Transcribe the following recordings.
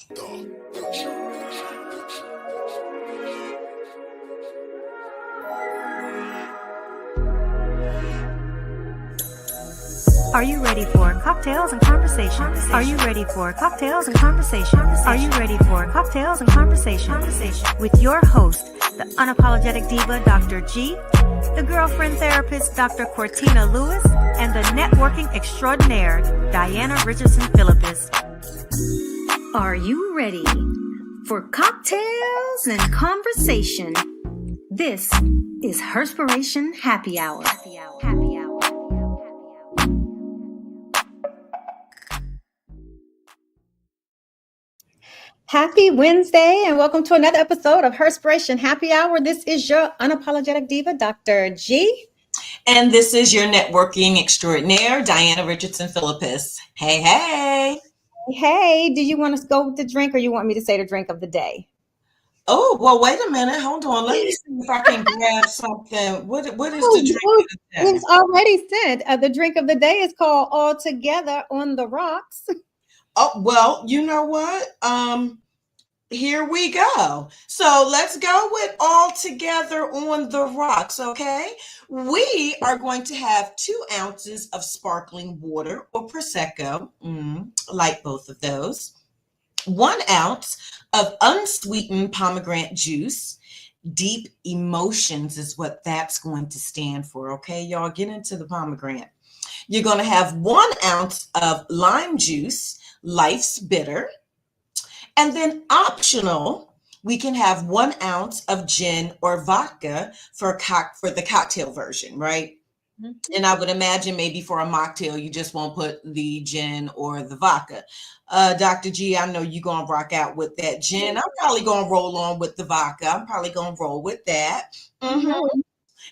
Are you ready for cocktails and conversations? Are you ready for cocktails and conversations? Are you ready for cocktails and conversations? With your host, the unapologetic diva, Dr. G, the girlfriend therapist, Dr. Cortina Lewis, and the networking extraordinaire, Diana Richardson Philippus. Are you ready for cocktails and conversation? This is Herspiration Happy Hour. Happy Hour. Happy Hour. Happy Wednesday and welcome to another episode of Herspiration Happy Hour. This is your unapologetic diva, Dr. G. And this is your networking extraordinaire, Diana Richardson Philippus. Hey, hey. Hey, do you want to go with the drink or you want me to say the drink of the day? Oh, well, wait a minute. Hold on. Let me see if I can grab something. What is the drink of the day? It's already said. The drink of the day is called All Together on the Rocks. Oh, well, you know what? Here we go. So let's go with All Together on the Rocks, okay? We are going to have 2 ounces of sparkling water or Prosecco, like both of those. 1 ounce of unsweetened pomegranate juice. Deep emotions is what that's going to stand for, okay? Y'all get into the pomegranate. You're going to have 1 ounce of lime juice, Life's Bitter. And then optional, we can have 1 ounce of gin or vodka for the cocktail version, right? Mm-hmm. And I would imagine maybe for a mocktail, you just won't put the gin or the vodka. Dr. G, I know you're going to rock out with that gin. I'm probably going to roll on with the vodka. I'm probably going to roll with that. Mm-hmm.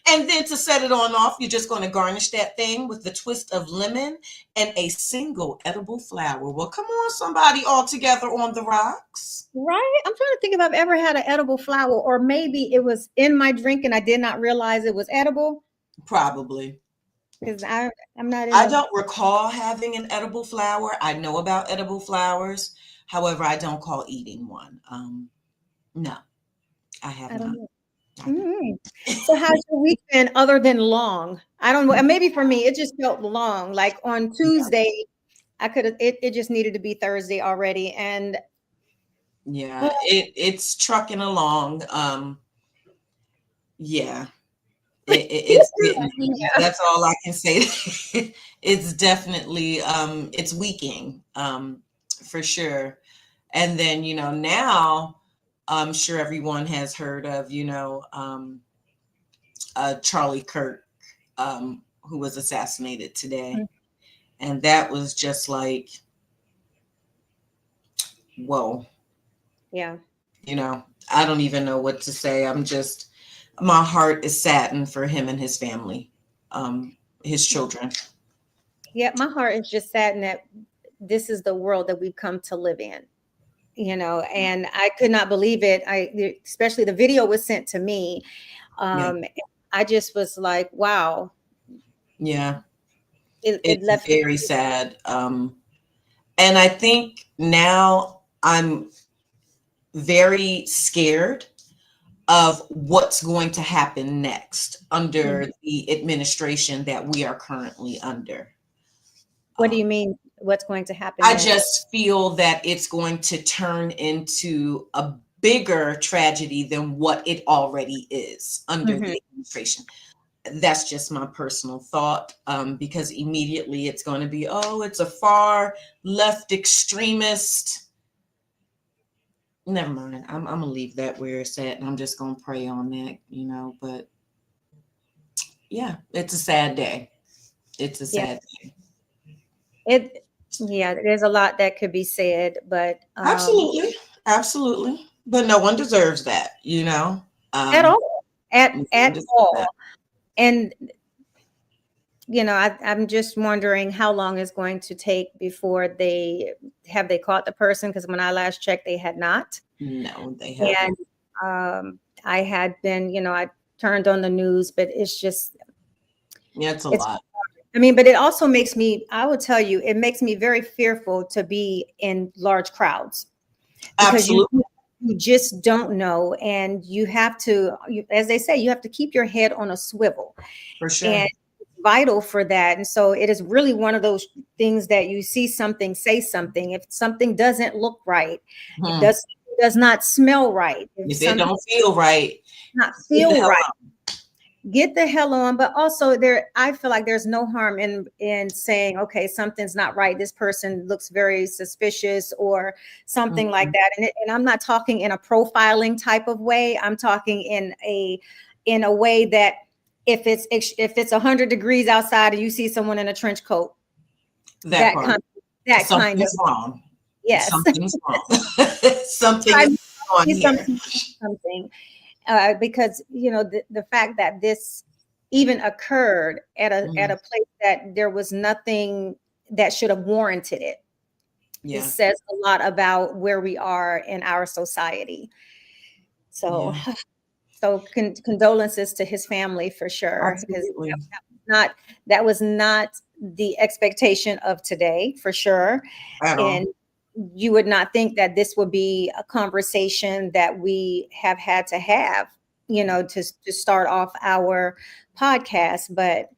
And then to set it on off, you're just going to garnish that thing with the twist of lemon and a single edible flower. Well, come on, somebody, all together on the rocks. Right? I'm trying to think if I've ever had an edible flower, or maybe it was in my drink and I did not realize it was edible. Probably. Because I'm not. I don't recall having an edible flower. I know about edible flowers. However, I don't call eating one. No, I have not. Mm-hmm. So how's your week been other than long? I don't know. Maybe for me, it just felt long. Like on Tuesday, I could have, it just needed to be Thursday already. And yeah, it's trucking along. Yeah. That's all I can say. It's definitely, it's weakening, for sure. And then, now, I'm sure everyone has heard of, Charlie Kirk, who was assassinated today. Mm-hmm. And that was just like, whoa. Yeah. I don't even know what to say. My heart is saddened for him and his family, his children. Yeah, my heart is just saddened that this is the world that we've come to live in. And I could not believe it. Especially the video was sent to me. I just was like, wow. Yeah. It's left very sad. And I think now I'm very scared of what's going to happen next under the administration that we are currently under. What do you mean? What's going to happen? I just feel that it's going to turn into a bigger tragedy than what it already is under the administration. That's just my personal thought, because immediately it's going to be, it's a far left extremist. Never mind. I'm going to leave that where it's at, and I'm just going to pray on that, but yeah, it's a sad day. It's a sad day. There's a lot that could be said, but absolutely. But no one deserves that, at all. At all. And I'm just wondering how long it's going to take before they caught the person, because when I last checked, they had not. No, they haven't. And I had been, I turned on the news, but it's just it's a lot. I mean, but it also makes me, I will tell you, it makes me very fearful to be in large crowds. because Absolutely. you just don't know. And you have to, as they say, you have to keep your head on a swivel. For sure. And it's vital for that. And so it is really one of those things that you see something, say something. If something doesn't look right, if does not smell right, if If it something don't feel right, not get the feel hell right, out. get the hell on. But also I feel like there's no harm in saying, okay, something's not right, this person looks very suspicious or something like that. And I'm not talking in a profiling type of way. I'm talking in a way that if it's 100 degrees outside and you see someone in a trench coat, That part. kind of, Something's wrong. yes. Something's wrong. Something I is on see here. something because the fact that this even occurred at a place that there was nothing that should have warranted it. Yeah. It says a lot about where we are in our society. So, condolences to his family for sure. Because Absolutely. that was not the expectation of today for sure. At all. And you would not think that this would be a conversation that we have had to have, to start off our podcast. But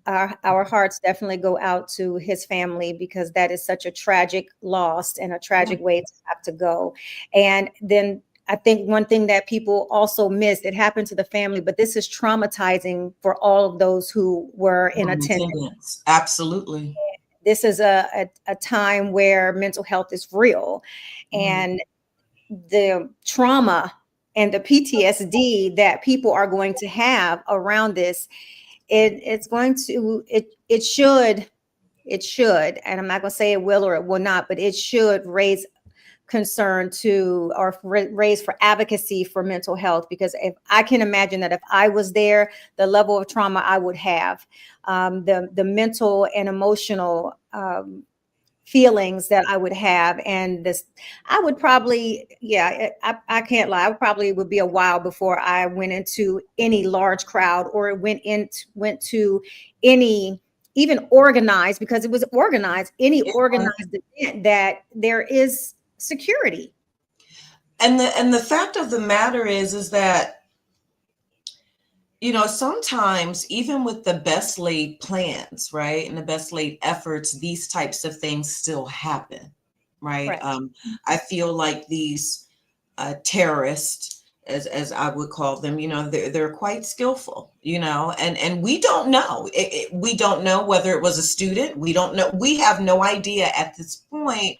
our hearts definitely go out to his family, because that is such a tragic loss and a tragic way to have to go. And then I think one thing that people also miss, it happened to the family, but this is traumatizing for all of those who were in attendance. Absolutely. This is a time where mental health is real, and the trauma and the PTSD that people are going to have around this, it should, and I'm not going to say it will or it will not, but it should raise concern to, or raise for advocacy for mental health. Because if I can imagine that if I was there, the level of trauma I would have, the mental and emotional feelings that I would have, and this, I would probably, I can't lie, I would be a while before I went into any large crowd, or went to any, even organized, because it was organized, any organized event that there is security. And the fact of the matter is that, sometimes even with the best laid plans, right, and the best laid efforts, these types of things still happen, right? I feel like these terrorists, as I would call them, they're quite skillful, and we don't know. We don't know whether it was a student. We don't know. We have no idea at this point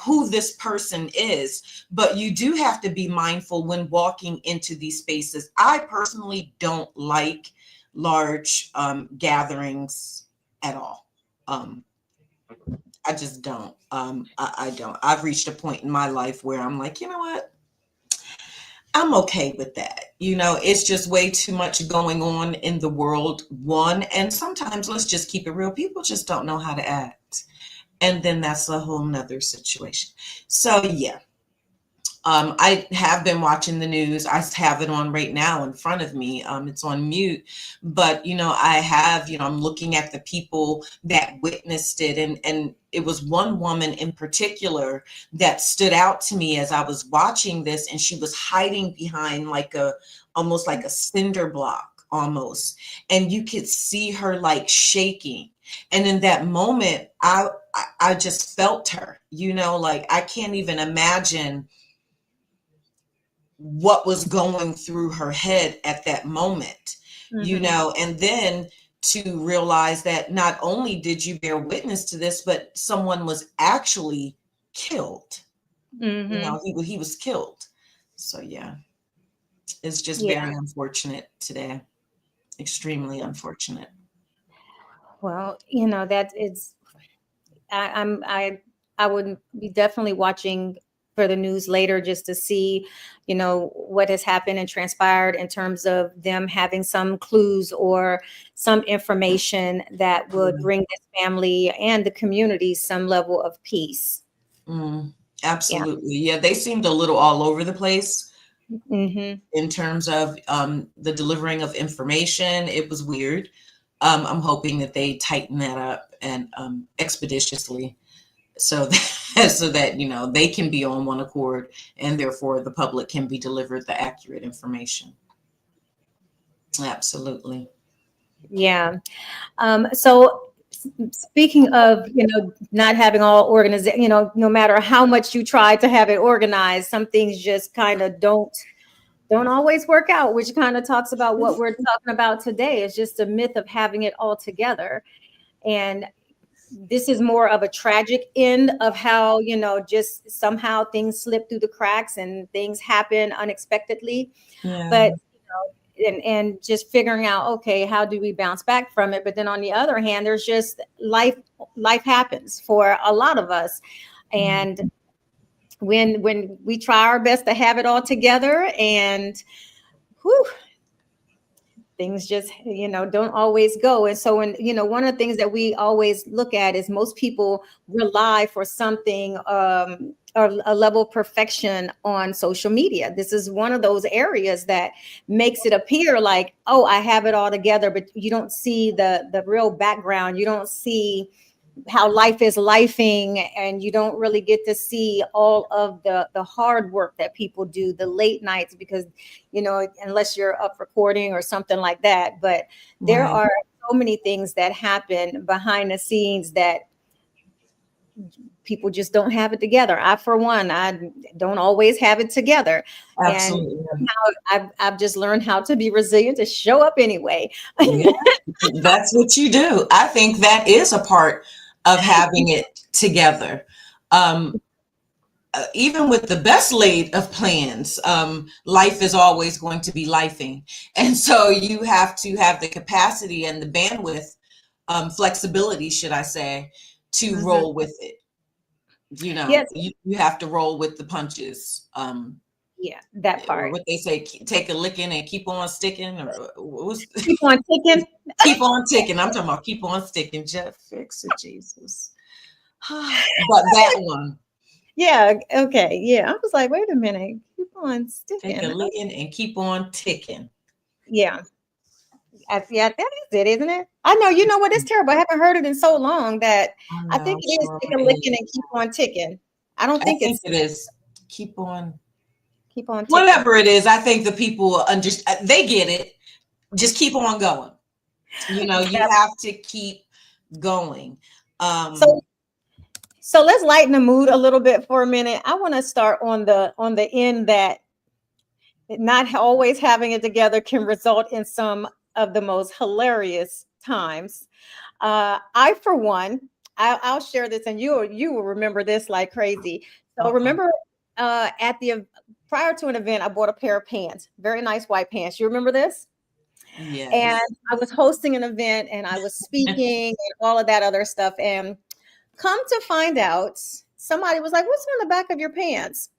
who this person is, but you do have to be mindful when walking into these spaces. I personally don't like large gatherings at all. I just don't. I don't. I've reached a point in my life where I'm like, you know what? I'm okay with that. It's just way too much going on in the world, one. And sometimes, let's just keep it real, people just don't know how to act. And then that's a whole nother situation. So yeah, I have been watching the news. I have it on right now in front of me. It's on mute, but I have, I'm looking at the people that witnessed it, and it was one woman in particular that stood out to me as I was watching this, and she was hiding behind almost like a cinder block almost, and you could see her like shaking. And in that moment, I just felt her, like I can't even imagine what was going through her head at that moment, and then to realize that not only did you bear witness to this, but someone was actually killed. He was killed. So yeah, it's just very unfortunate today. Extremely unfortunate. Well, that is, I would be definitely watching for the news later, just to see, what has happened and transpired in terms of them having some clues or some information that would bring this family and the community some level of peace. Absolutely. Yeah, they seemed a little all over the place. In terms of the delivering of information. It was weird. I'm hoping that they tighten that up and expeditiously, so so that, they can be on one accord, and therefore the public can be delivered the accurate information. Absolutely. Yeah. So speaking of, not having all organized, no matter how much you try to have it organized, some things just kind of don't always work out, which kind of talks about what we're talking about today. It's just a myth of having it all together. And this is more of a tragic end of how, just somehow things slip through the cracks and things happen unexpectedly. Yeah. But and just figuring out, okay, how do we bounce back from it? But then on the other hand, there's just life happens for a lot of us. And when we try our best to have it all together, and things just, don't always go. And so when, one of the things that we always look at is most people rely for something, a level of perfection on social media. This is one of those areas that makes it appear like, oh, I have it all together, but you don't see the real background. You don't see how life is lifing, and you don't really get to see all of the hard work that people do, the late nights, because, unless you're up recording or something like that. But there Right. are so many things that happen behind the scenes that people just don't have it together. I, for one, I don't always have it together. Absolutely. And now I've just learned how to be resilient, to show up anyway. Yeah, that's what you do. I think that is a part of having it together. Even with the best laid of plans, life is always going to be lifing. And so you have to have the capacity and the bandwidth, flexibility, should I say, to roll with it. Yes. You have to roll with the punches. Yeah, that part. What they say, take a licking and keep on sticking. Or Keep on ticking. Keep on ticking. I'm talking about keep on sticking. Just fix it, Jesus. But that one. Yeah. Okay. Yeah. I was like, wait a minute. Keep on sticking. Take a licking and keep on ticking. Yeah. Yeah, that is it, isn't it? I know. You know what? It's terrible. I haven't heard it in so long that I think it is take a licking and keep on ticking. I don't think it is. Keep on ticking. Whatever it is, I think the people understand. They get it. Just keep on going. You have to keep going. So let's lighten the mood a little bit for a minute. I want to start on the end that not always having it together can result in some of the most hilarious times. I, for one, I'll share this, and you will remember this like crazy. So remember, prior to an event, I bought a pair of pants, very nice white pants. You remember this? Yes. And I was hosting an event, and I was speaking and all of that other stuff. And come to find out, somebody was like, "What's on the back of your pants?"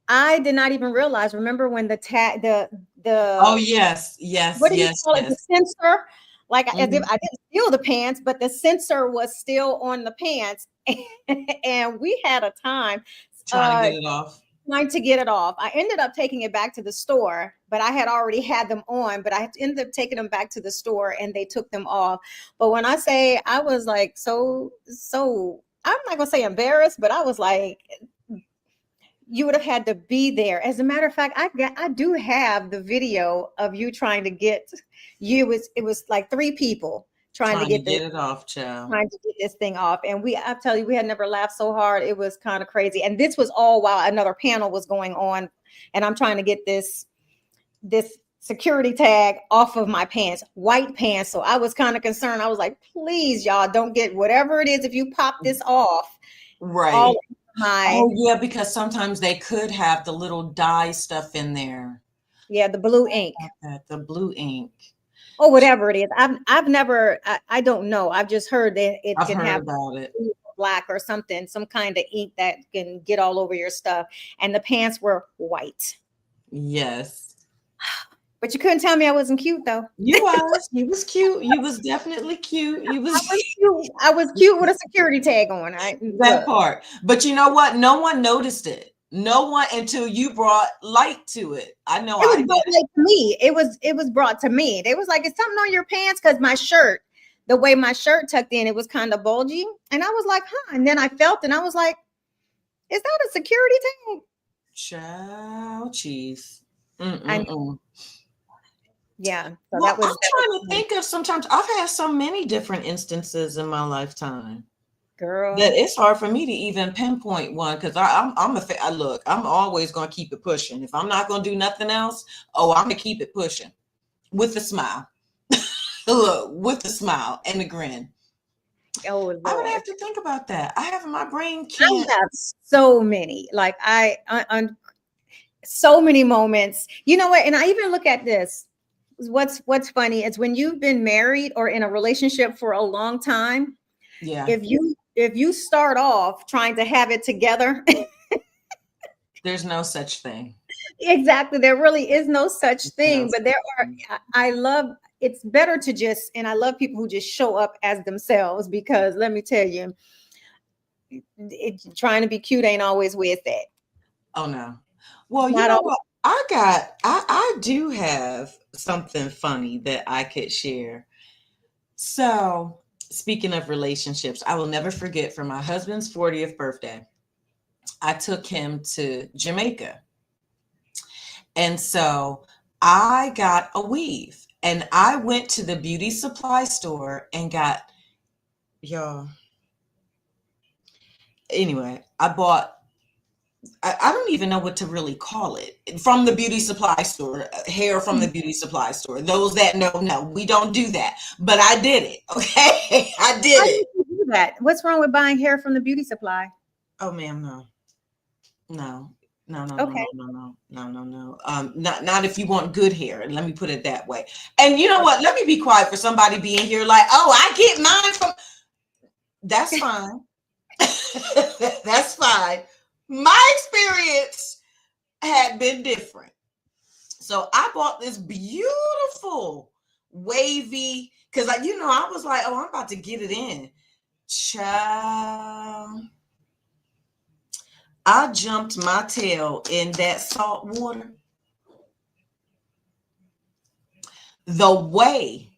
I did not even realize. Remember when the oh yes, what do you call it? The sensor, like as if I didn't steal the pants, but the sensor was still on the pants, and we had a time trying to get it off. Trying to get it off. I ended up taking it back to the store, but I had already had them on, but I ended up taking them back to the store and they took them off. But when I say I was like, so I'm not gonna say embarrassed, but I was like, you would have had to be there. As a matter of fact, I do have the video of you trying to get it was like 3 people trying to get it off, child. Trying to get this thing off. And I tell you, we had never laughed so hard. It was kind of crazy. And this was all while another panel was going on. And I'm trying to get this security tag off of my pants, white pants. So I was kind of concerned. I was like, please, y'all, don't get whatever it is. If you pop this off. Right. Oh, yeah, because sometimes they could have the little dye stuff in there. Yeah, the blue ink. The blue ink. Or whatever it is. I've never, I don't know. I've just heard that it can have about it. Black or something, some kind of ink that can get all over your stuff. And the pants were white. Yes. But you couldn't tell me I wasn't cute though. You was cute. You was definitely cute. I was cute with a security tag on. That part. But you know what? No one noticed it. No one until you brought light to it. I know. It was brought to me. It was brought to me. They was like, "Is something on your pants?" Because my shirt, the way my shirt tucked in, it was kind of bulgy, and I was like, "Huh?" And then I felt, and I was like, Is that a security tag? Child cheese. I Mm-mm-mm. Yeah. So Well, that I'm was trying to think of sometimes I've had so many different instances in my lifetime that girl. it's hard for me to even pinpoint one because look, I'm always going to keep it pushing. If I'm not going to do nothing else, I'm going to keep it pushing with a smile. Look, with a smile and a grin. Oh I would Lord. have to think about that. I have my brain I can't. have so many. Like on so many moments. You know what? And I even look at this. What's funny is when you've been married or in a relationship for a long time, Yeah, if you start off trying to have it together, there's no such thing. exactly, there really is no such No thing. But such there are. thing. I love. It's better to just, and I love people who just show up as themselves because let me tell you, trying to be cute ain't always with it. Oh no. Well, you Not know always. what? I do have something funny that I could share. So, speaking of relationships, I will never forget for my husband's 40th birthday, I took him to Jamaica. And so I got a weave and I went to the beauty supply store and got, y'all, anyway, I don't even know what to really call it from the beauty supply store, hair from the beauty supply store. Those that know, we don't do that. But I did it. Okay. I did Why it. would you do that? What's wrong with buying hair from the beauty supply? Oh, ma'am, no. No. No, no, no, Okay. no, no, no, no, no, no. Not if you want good hair. Let me put it that way. And you know what? Let me be quiet for somebody being here like, oh, I get mine from. That's fine. That's fine. My experience had been different. So I bought this beautiful wavy because I was like, oh, I'm about to get it in. Child, I jumped my tail in that salt water. The way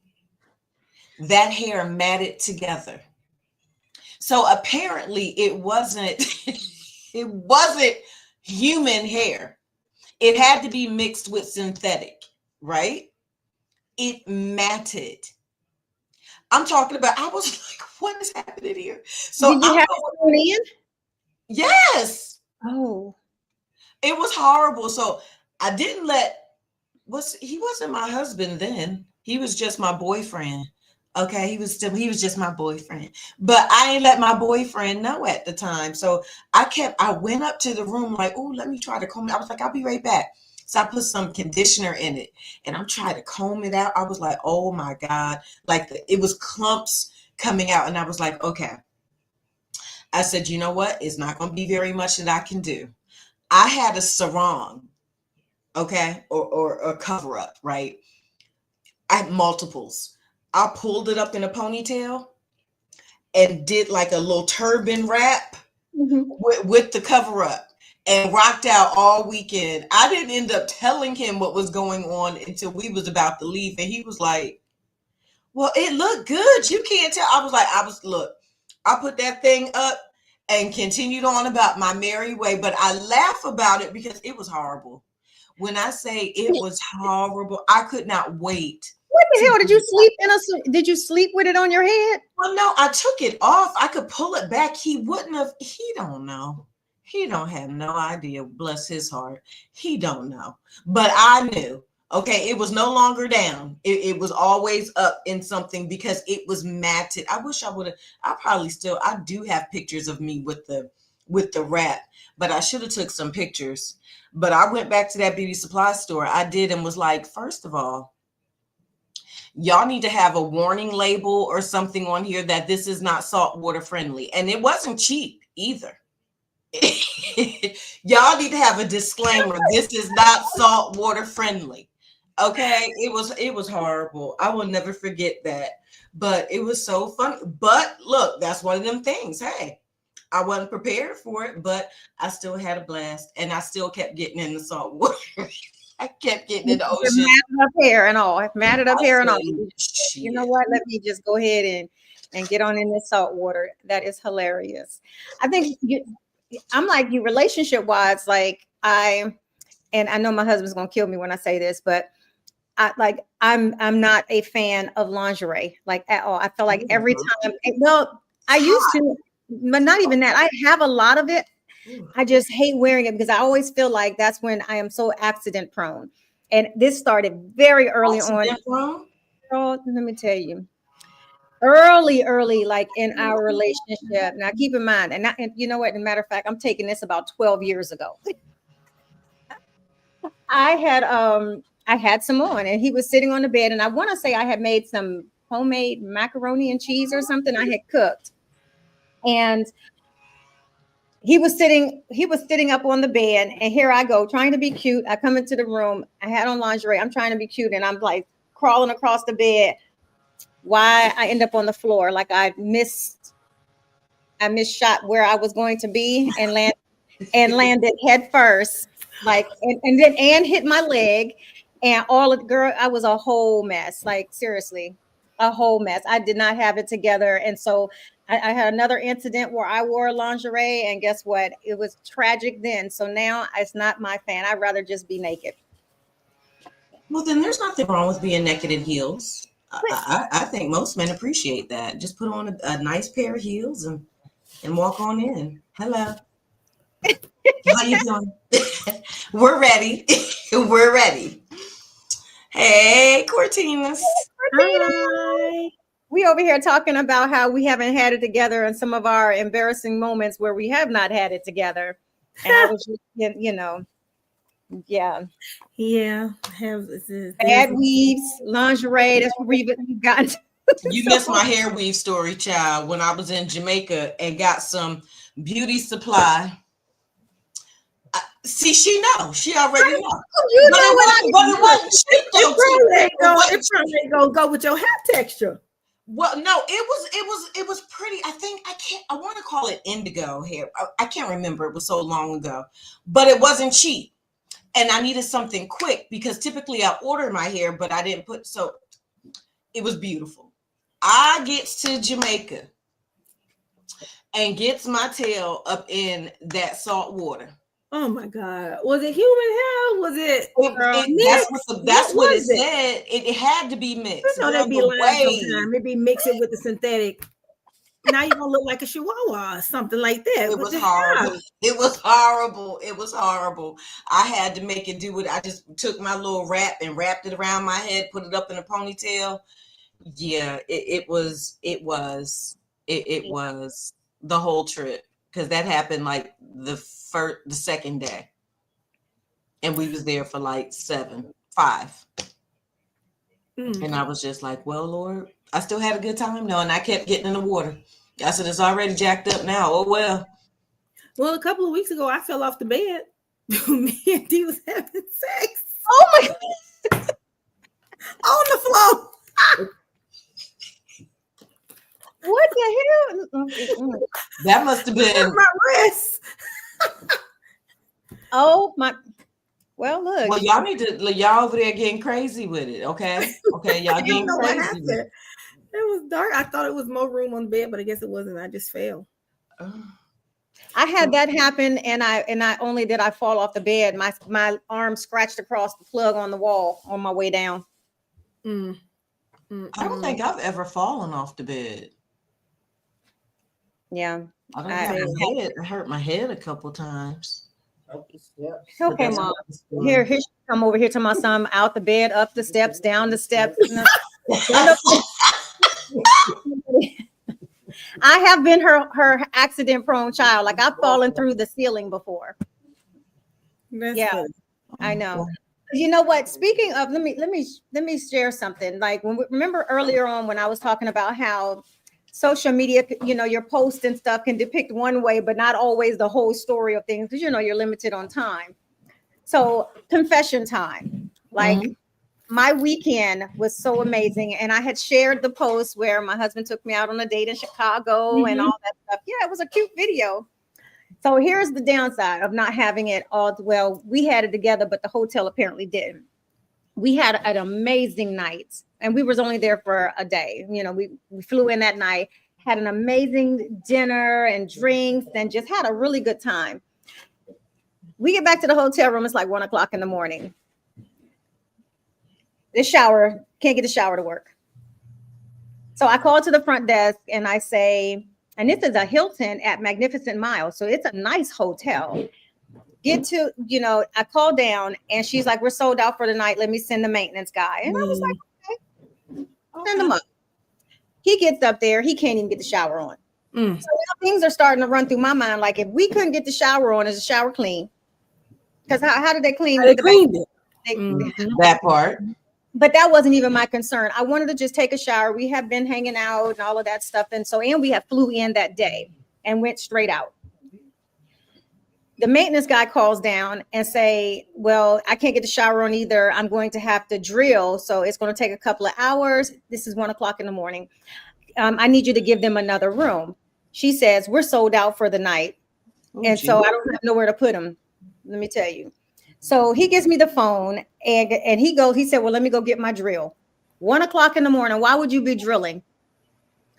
that hair matted together. So apparently it wasn't it wasn't human hair. It had to be mixed with synthetic, right? It matted. I'm talking about, I was like, what is happening here? So Did you I'm have going, it sewn in? yes, Oh, it was horrible. So I didn't he wasn't my husband then. He was just my boyfriend. Okay, he was just my boyfriend. But I ain't let my boyfriend know at the time. So I went up to the room like, oh, let me try to comb it. I was like, I'll be right back. So I put some conditioner in it and I'm trying to comb it out. I was like, oh my God. Like it was clumps coming out. And I was like, okay. I said, you know what? It's not going to be very much that I can do. I had a sarong, okay, or a cover up, right? I had multiples. I pulled it up in a ponytail and did like a little turban wrap mhm. with the cover up and rocked out all weekend. I didn't end up telling him what was going on until we was about to leave. And he was like, well, it looked good. You can't tell. Look, I put that thing up and continued on about my merry way. But I laugh about it because it was horrible. When I say it was horrible, I could not wait What the to hell? get it out. Did you sleep with it on your head? Well, no, I took it off. I could pull it back. He wouldn't have. He don't know. He don't have no idea. Bless his heart. He don't know. But I knew. Okay, it was no longer down. It was always up in something because it was matted. I wish I would have. I do have pictures of me with the wrap, but I should have took some pictures. But I went back to that beauty supply store. I did and was like, first of all, y'all need to have a warning label or something on here that this is not saltwater friendly. And it wasn't cheap either. Y'all need to have a disclaimer. This is not saltwater friendly. Okay. It was horrible. I will never forget that. But it was so funny. But look, that's one of them things. Hey, I wasn't prepared for it, but I still had a blast and I still kept getting in the salt water. I kept getting in the ocean. Matted up hair and all. Matted up I hair and all. said, You know shit. what? Let me just go ahead and get on in this salt water. That is hilarious. I think I'm like you relationship wise, like and I know my husband's gonna kill me when I say this, but I'm not a fan of lingerie, like at all. I feel like every time, well, I used to, but not even that. I have a lot of it. I just hate wearing it because I always feel like that's when I am so accident prone. And this started very early on. Oh, let me tell you, early, like in our relationship. Now, keep in mind, and you know what? As a matter of fact, I'm taking this about 12 years ago. I had some on, and he was sitting on the bed, and I want to say I had made some homemade macaroni and cheese or something I had cooked, and he was sitting up on the bed, and here I go trying to be cute. I come into the room, I had on lingerie, I'm trying to be cute, and I'm like crawling across the bed. Why I end up on the floor, like I missed shot where I was going to be, and landed head first, like and then hit my leg, and all of the girl, I was a whole mess, like seriously, a whole mess. I did not have it together, and so I had another incident where I wore lingerie, and guess what? It was tragic then. So now it's not my fan. I'd rather just be naked. Well, then there's nothing wrong with being naked in heels. I think most men appreciate that. Just put on a nice pair of heels and walk on in. Hello. How you doing? We're ready. We're ready. Hey, Cortinas. Hi. We over here talking about how we haven't had it together and some of our embarrassing moments where we have not had it together. And I was just, yeah. Bad weaves, lingerie. That's what we've got. You missed my hair weave story, child, when I was in Jamaica and got some beauty supply. See, she knows. She already knows. You know what? But it wasn't cheap though. It probably ain't gonna go with your hair texture. Well, no, it was pretty. I want to call it indigo hair. I can't remember. It was so long ago, but it wasn't cheap. And I needed something quick because typically I order my hair, but I didn't put, so it was beautiful. I gets to Jamaica and gets my tail up in that salt water. Oh my God. Was it human hair? Was it mixed? That's what it said. It had to be mixed. You know, they'd be lying sometimes. Maybe mix it with the synthetic. Now you're gonna look like a chihuahua or something like that. It was horrible. It was horrible. It was horrible. I had to make it do it. I just took my little wrap and wrapped it around my head, put it up in a ponytail. Yeah, it was the whole trip, because that happened like the second day, and we was there for like 5. And I was just like, well, Lord, I still had a good time though, and I kept getting in the water. I said, it's already jacked up now. Oh well. Well, a couple of weeks ago, I fell off the bed. Me and Dee was having sex. Oh my God. On the floor. What the hell? That must have been my wrist. Oh my. Well, look. Well, y'all over there getting crazy with it. Okay, y'all getting crazy. It was dark. I thought it was more room on the bed, but I guess it wasn't. I just fell. I had that happen, and not only did I fall off the bed, my arm scratched across the plug on the wall on my way down. I don't think I've ever fallen off the bed. Yeah, I hurt my head a couple times. Okay, Mom. Here she come over here to my son, out the bed, up the steps, down the steps. I have been her accident prone child. Like I've fallen through the ceiling before. That's good. I know. You know what? Speaking of, let me share something. Like remember earlier on when I was talking about how social media, your posts and stuff can depict one way, but not always the whole story of things, because you're limited on time. So confession time. Like my weekend was so amazing. And I had shared the post where my husband took me out on a date in Chicago and all that stuff. Yeah, it was a cute video. So here's the downside of not having it all. Well, we had it together, but the hotel apparently didn't. We had an amazing night, and we was only there for a day. We flew in that night, had an amazing dinner and drinks and just had a really good time. We get back to the hotel room. It's like 1 o'clock in the morning. The shower, can't get the shower to work. So I call to the front desk and I say, and this is a Hilton at Magnificent Mile. So it's a nice hotel. I call down and she's like, we're sold out for the night. Let me send the maintenance guy. And I was like, okay, send him up. He gets up there. He can't even get the shower on. So now things are starting to run through my mind. Like, if we couldn't get the shower on, is the shower clean? Because how did they clean it? That part. But that wasn't even my concern. I wanted to just take a shower. We had been hanging out and all of that stuff. And we had flew in that day and went straight out. The maintenance guy calls down and say, well, I can't get the shower on either. I'm going to have to drill. So it's going to take a couple of hours. This is 1 o'clock in the morning. I need you to give them another room. She says, we're sold out for the night. So I don't have nowhere to put them. Let me tell you. So he gives me the phone and he said, well, let me go get my drill. 1 o'clock in the morning. Why would you be drilling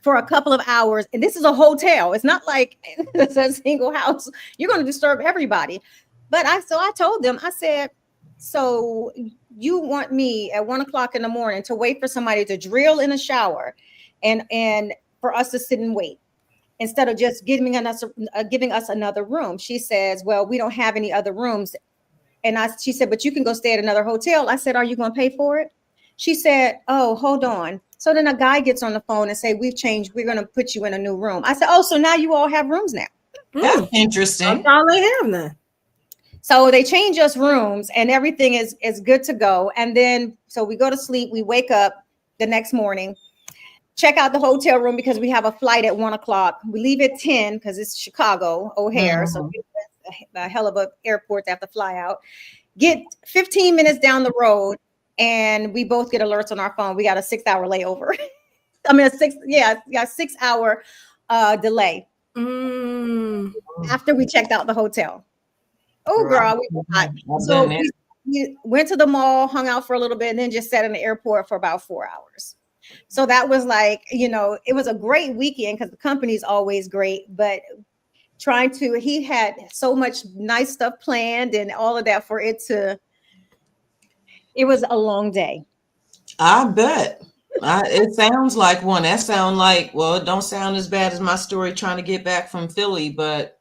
for a couple of hours? And this is a hotel. It's not like it's a single house. You're going to disturb everybody. But I told them, I said, so you want me at 1 o'clock in the morning to wait for somebody to drill in a shower and for us to sit and wait instead of just giving us another room. She says, well, we don't have any other rooms. And she said, but you can go stay at another hotel. I said, are you going to pay for it? She said, oh, hold on. So then a guy gets on the phone and say, we've changed. We're going to put you in a new room. I said, oh, so now you all have rooms now. That's interesting. That's all they have now. So they change us rooms and everything is good to go. And then, so we go to sleep. We wake up the next morning, check out the hotel room because we have a flight at 1 o'clock. We leave at 10 because it's Chicago, O'Hare. Mm-hmm. So a hell of a airport to have to fly out. Get 15 minutes down the road and we both get alerts on our phone. We got a 6-hour layover. I mean, a 6 hour delay after we checked out the hotel. Oh, girl, we got. So we went to the mall, hung out for a little bit, and then just sat in the airport for about 4 hours. So that was like, it was a great weekend because the company's always great, but he had so much nice stuff planned and all of that for it was a long day. I bet. It sounds like one. That sounds like, well, it don't sound as bad as my story trying to get back from Philly, but.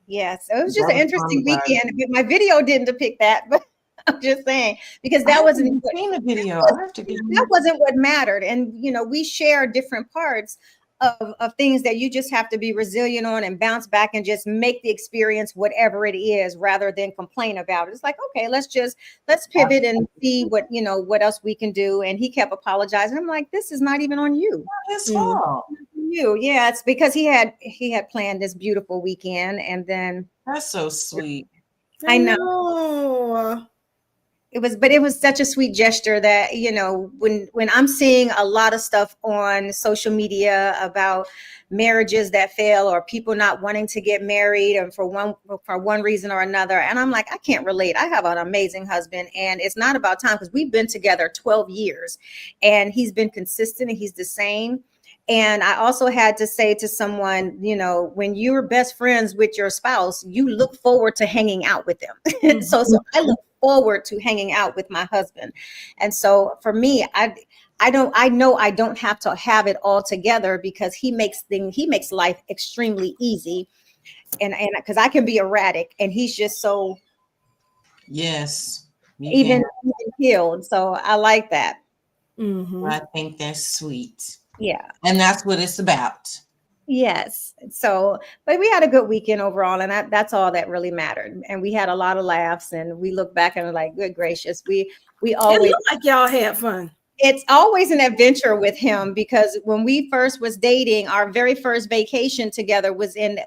Yes, it was just an interesting weekend. My video didn't depict that, but I'm just saying, because that wasn't the video. That wasn't what mattered. And, we share different parts of things that you just have to be resilient on and bounce back and just make the experience whatever it is rather than complain about it. It's like, okay, let's pivot and see what else we can do. And he kept apologizing. I'm like, this is not even on you. His fault. Yeah, it's because he had planned this beautiful weekend and then that's so sweet. I know. It was such a sweet gesture that, when I'm seeing a lot of stuff on social media about marriages that fail or people not wanting to get married and for one reason or another. And I'm like, I can't relate. I have an amazing husband and it's not about time because we've been together 12 years and he's been consistent and he's the same. And I also had to say to someone, when you're best friends with your spouse, you look forward to hanging out with them. So I look forward to hanging out with my husband. And so for me, I know I don't have to have it all together because he makes life extremely easy. And because I can be erratic and he's just so even healed. So I like that. Mm-hmm. I think that's sweet. Yeah. And that's what it's about. Yes. So, but we had a good weekend overall, and that's all that really mattered. And we had a lot of laughs, and we look back and we're like, good gracious, we always look like y'all had fun. It's always an adventure with him because when we first was dating, our very first vacation together was in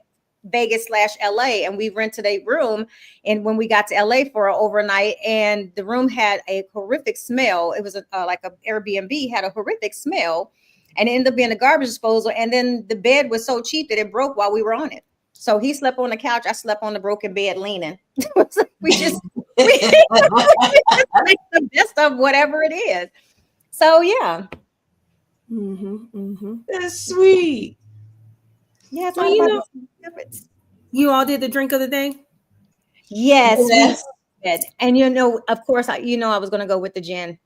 Vegas/LA, and we rented a room. And when we got to LA for an overnight, and the room had a horrific smell. It was like an Airbnb, had a horrific smell. And it ended up being a garbage disposal. And then the bed was so cheap that it broke while we were on it. So he slept on the couch. I slept on the broken bed leaning. we just make the best of whatever it is. So, yeah. That's sweet. Yeah, it's Well, all about the secrets. you all did the drink of the day? Yes, we Yes. did. And of course, I was going to go with the gin.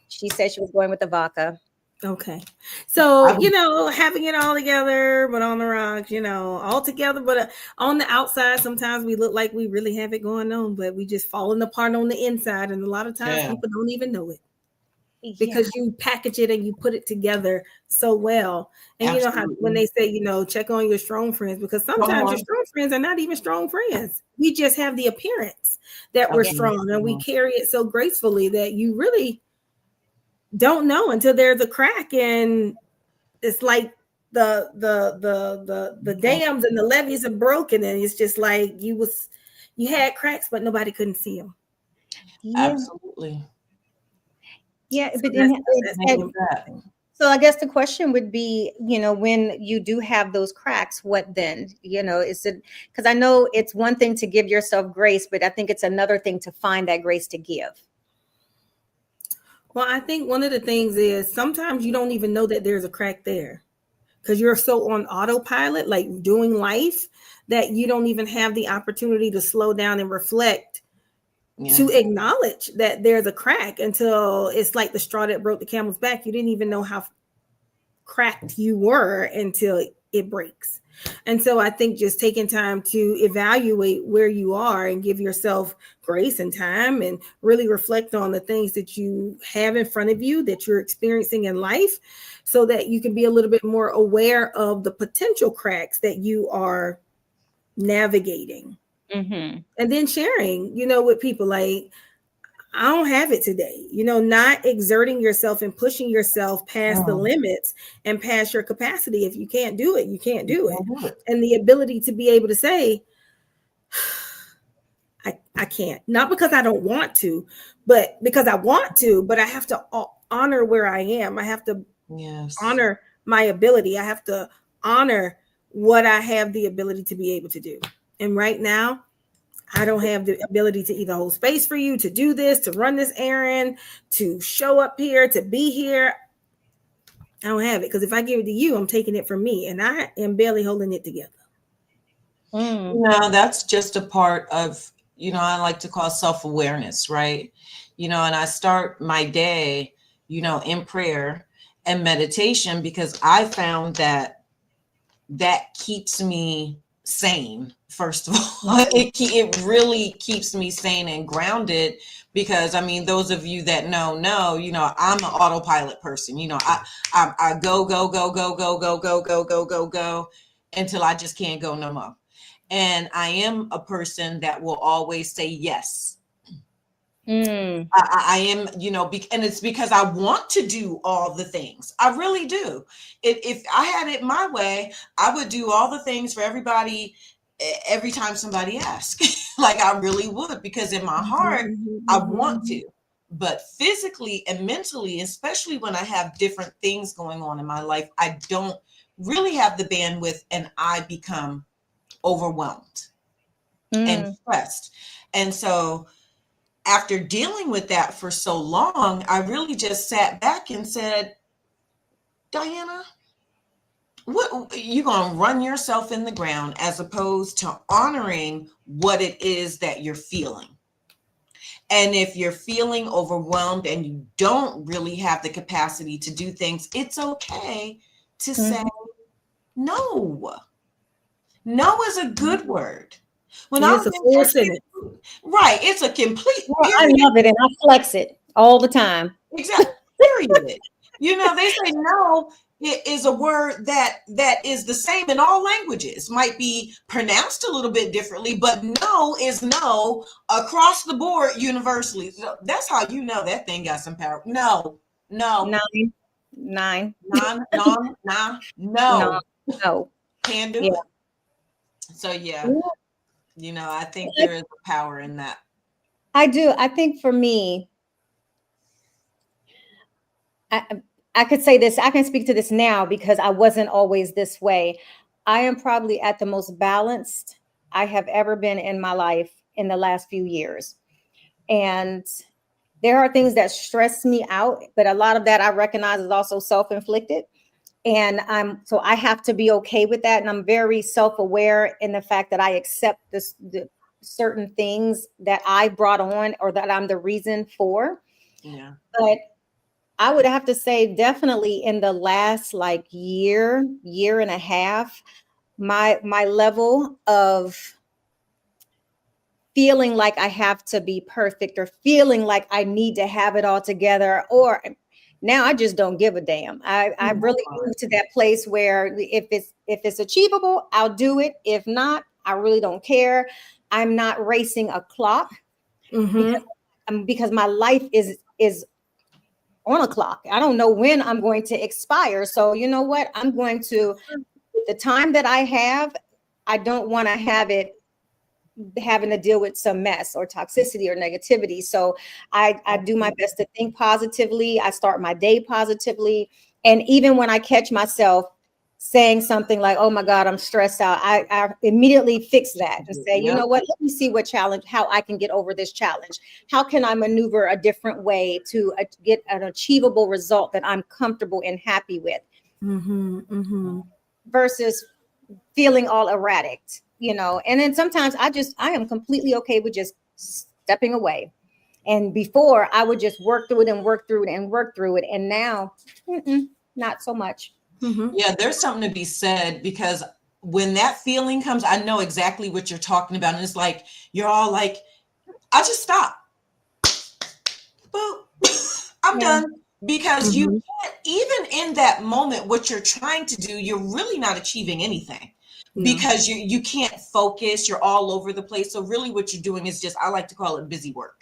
She said she was going with the vodka. Okay. So, having it all together, but on the rocks, all together, but on the outside, sometimes we look like we really have it going on, but we just falling apart on the inside. And a lot of times people don't even know it because you package it and you put it together so well. And you know how when they say, check on your strong friends, because sometimes your strong friends are not even strong friends. We just have the appearance that we're strong and we carry it so gracefully that you really don't know until there's a crack, and it's like the dams and the levees are broken, and it's just like you had cracks, but nobody couldn't see them. Absolutely. Yeah, but so I guess the question would be, when you do have those cracks, what then? Is it, because I know it's one thing to give yourself grace, but I think it's another thing to find that grace to give. Well, I think one of the things is sometimes you don't even know that there's a crack there because you're so on autopilot, like doing life, that you don't even have the opportunity to slow down and reflect to acknowledge that there's a crack until it's like the straw that broke the camel's back. You didn't even know how cracked you were until it breaks. And so I think just taking time to evaluate where you are and give yourself grace and time and really reflect on the things that you have in front of you that you're experiencing in life so that you can be a little bit more aware of the potential cracks that you are navigating. And then sharing, with people like, I don't have it today, not exerting yourself and pushing yourself past the limits and past your capacity. If you can't do it, you can't do it. And the ability to be able to say, I can't, not because I don't want to, but because I want to, but I have to honor where I am. I have to honor my ability. I have to honor what I have the ability to be able to do. And right now, I don't have the ability to either hold space for you, to do this, to run this errand, to show up here, to be here. I don't have it because if I give it to you, I'm taking it from me, and I am barely holding it together. No, that's just a part of, I like to call self-awareness, right? And I start my day, in prayer and meditation because I found that keeps me sane. First of all, it really keeps me sane and grounded because those of you that know, I'm an autopilot person. I go until I just can't go no more. And I am a person that will always say yes. I am, and it's because I want to do all the things. I really do. If I had it my way, I would do all the things for everybody every time somebody asks. Like I really would, because in my heart, I want to. But physically and mentally, especially when I have different things going on in my life, I don't really have the bandwidth and I become overwhelmed and stressed. And so after dealing with that for so long, I really just sat back and said, Diana, what you gonna run yourself in the ground as opposed to honoring what it is that you're feeling. And if you're feeling overwhelmed and you don't really have the capacity to do things, it's okay to say no. No is a good word. When it's a full sentence. Right, it's a complete. I love it, and I flex it all the time. Exactly. Period. They say no is a word that is the same in all languages. Might be pronounced a little bit differently, but no is no across the board universally. So that's how that thing got some power. No. Nine. No. No. Can't do it. So I think there is a power in that. I do. I think for me, I could say this, I can speak to this now because I wasn't always this way. I am probably at the most balanced I have ever been in my life in the last few years. And There are things that stress me out, but a lot of that I recognize is also self-inflicted. And so I have to be okay with that. And I'm very self-aware in the fact that I accept the certain things that I brought on or that I'm the reason for. Yeah. But I would have to say definitely in the last like year and a half, my level of feeling like I have to be perfect or feeling like I need to have it all together, or now I just don't give a damn. I really moved to that place where if it's achievable, I'll do it. If not, I really don't care. I'm not racing a clock because my life is on a clock. I don't know when I'm going to expire. So you know what? I'm going to, the time that I have, I don't want to have it having to deal with some mess or toxicity or negativity. So I do my best to think positively. I start my day positively. And even when I catch myself saying something like, oh my God, I'm stressed out, I immediately fix that and say, you know what, let me see how I can get over this challenge. How can I maneuver a different way to get an achievable result that I'm comfortable and happy with versus feeling all erratic, and then sometimes I am completely okay with just stepping away. And before I would just work through it and work through it and work through it. And now, not so much. Yeah, there's something to be said because when that feeling comes, I know exactly what you're talking about. And it's like, you're all like, I just stop. Boop. I'm done. Because you can't, even in that moment, what you're trying to do, you're really not achieving anything. Because you can't focus, you're all over the place. So really what you're doing is just, I like to call it busy work.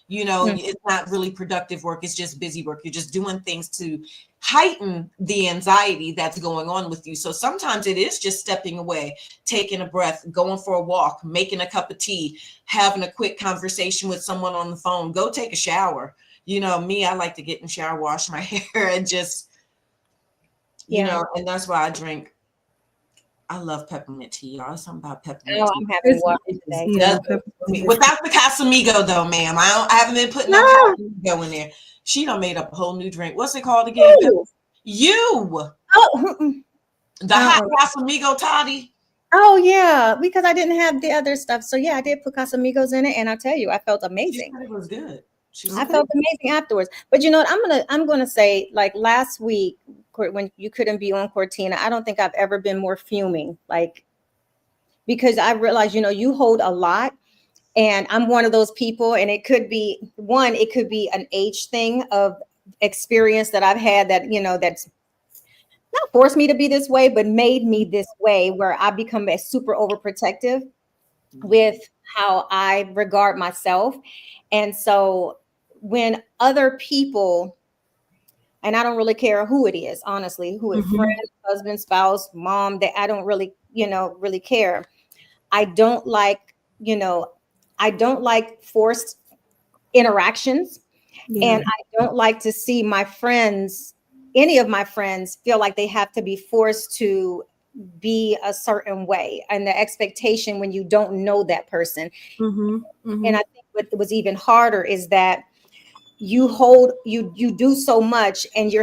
It's not really productive work. It's just busy work. You're just doing things to heighten the anxiety that's going on with you. So sometimes it is just stepping away, taking a breath, going for a walk, making a cup of tea, having a quick conversation with someone on the phone, go take a shower. Me, I like to get in the shower, wash my hair and just, and that's why I love peppermint tea, y'all. Something about peppermint tea. I'm having water today. Without the Casamigo, though, ma'am. I haven't been putting no Casamigo in there. She done made up a whole new drink. What's it called again? You. The hot Casamigo toddy. Oh yeah, because I didn't have the other stuff. So yeah, I did put Casamigos in it, and I tell you, I felt amazing. It was good. I felt amazing afterwards. But you know what? I'm gonna say, like last week when you couldn't be on Cortina, I don't think I've ever been more fuming. Because I realized, you hold a lot, and I'm one of those people, and it could be an age thing of experience that I've had that that's not forced me to be this way, but made me this way, where I become super overprotective with how I regard myself. And so when other people, and I don't really care who it is, honestly, who is friend, husband, spouse, mom, that I don't really, really care. I don't like forced interactions. And I don't like to see any of my friends feel like they have to be forced to be a certain way, and the expectation when you don't know that person. And I think what was even harder is that you do so much, and you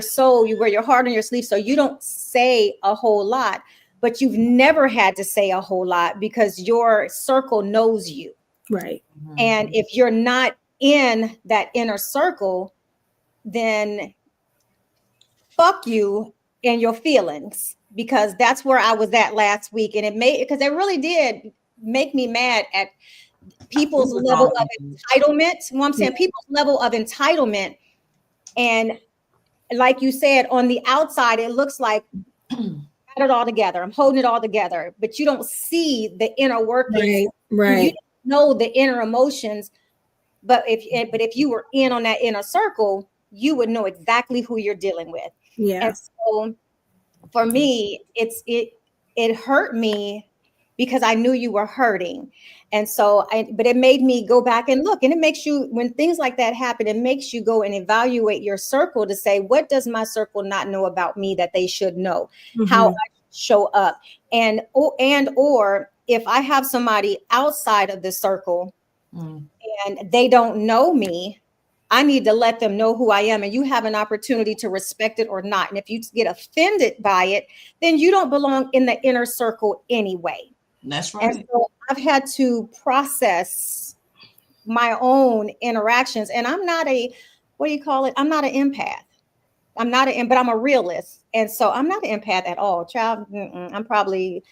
wear your heart on your sleeve, so you don't say a whole lot, but you've never had to say a whole lot because your circle knows you. Right. And if you're not in that inner circle, then fuck you and your feelings, because that's where I was at last week. And because it really did make me mad at people's level of entitlement. You know what I'm saying? People's level of entitlement. And like you said, on the outside, it looks like I got it all together. I'm holding it all together, but you don't see the inner workings. Right. You don't know the inner emotions. But if you were in on that inner circle, you would know exactly who you're dealing with. Yeah. And so for me, it hurt me because I knew you were hurting. And so but it made me go back and look, and it makes you, when things like that happen, it makes you go and evaluate your circle to say, what does my circle not know about me that they should know? How I show up, or if I have somebody outside of the circle and they don't know me, I need to let them know who I am, and you have an opportunity to respect it or not. And if you get offended by it, then you don't belong in the inner circle anyway. That's right. And so I've had to process my own interactions, and I'm not a, what do you call it? I'm not an empath. But I'm a realist. And so I'm not an empath at all. Child, I'm probably.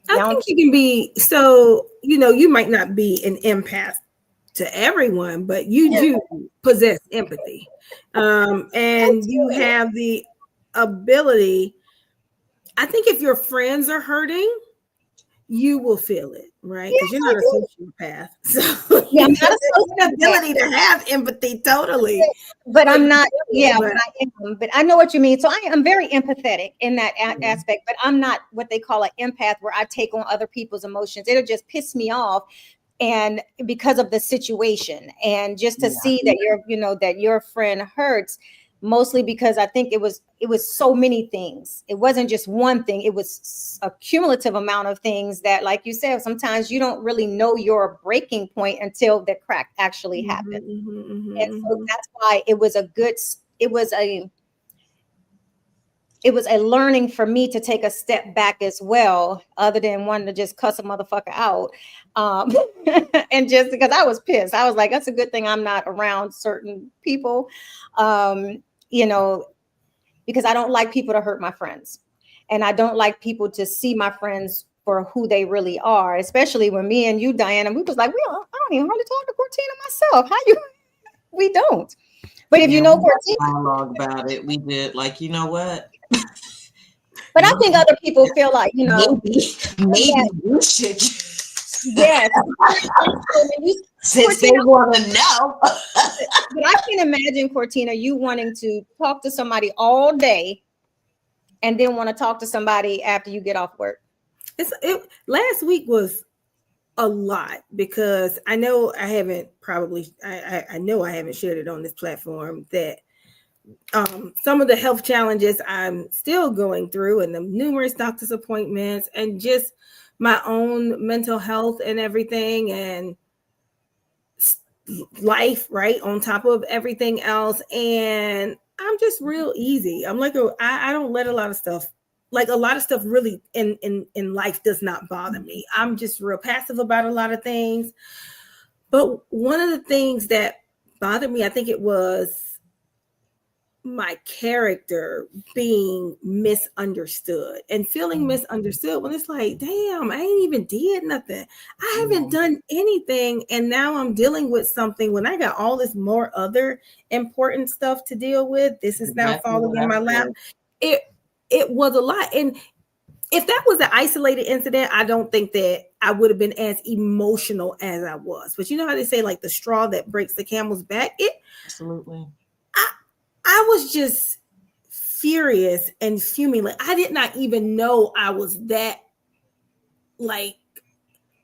I think you can be, so, you might not be an empath to everyone, but you do possess empathy. And you have the ability. I think if your friends are hurting, you will feel it, right? Because you're not a sociopath. So I'm not an ability to have empathy totally. But I'm not, but I know what you mean. So I am very empathetic in that aspect, but I'm not what they call an empath where I take on other people's emotions. It'll just piss me off. And because of the situation, and just to see that that your friend hurts, mostly because I think it was so many things. It wasn't just one thing. It was a cumulative amount of things that, like you said, sometimes you don't really know your breaking point until the crack actually happened. And so that's why it was a learning for me to take a step back as well, other than wanting to just cuss a motherfucker out. And just because I was pissed, I was like, that's a good thing I'm not around certain people. Because I don't like people to hurt my friends. And I don't like people to see my friends for who they really are, especially when me and you, Diana, we was like, I don't even hardly talk to Cortina myself. We don't. But if Cortina, dialogue about it, we did like, you know what? But I think other people feel like, maybe you should. Yes. Since they want to know. But I can imagine, Cortina, you wanting to talk to somebody all day and then want to talk to somebody after you get off work. Last week was a lot, because I know I haven't shared it on this platform, that some of the health challenges I'm still going through, and the numerous doctor's appointments, and just my own mental health and everything, and life, right, on top of everything else. And I'm just real easy. I'm like, I don't let a lot of stuff really in life does not bother me. I'm just real passive about a lot of things. But one of the things that bothered me, I think it was my character being misunderstood and feeling misunderstood, when it's like, damn, I ain't even did nothing. I haven't done anything. And now I'm dealing with something when I got all this more other important stuff to deal with. This is now falling in my lap. It was a lot. And if that was an isolated incident, I don't think that I would have been as emotional as I was. But you know how they say, like, the straw that breaks the camel's back? Absolutely. I was just furious and fuming. Like, I did not even know I was that, like,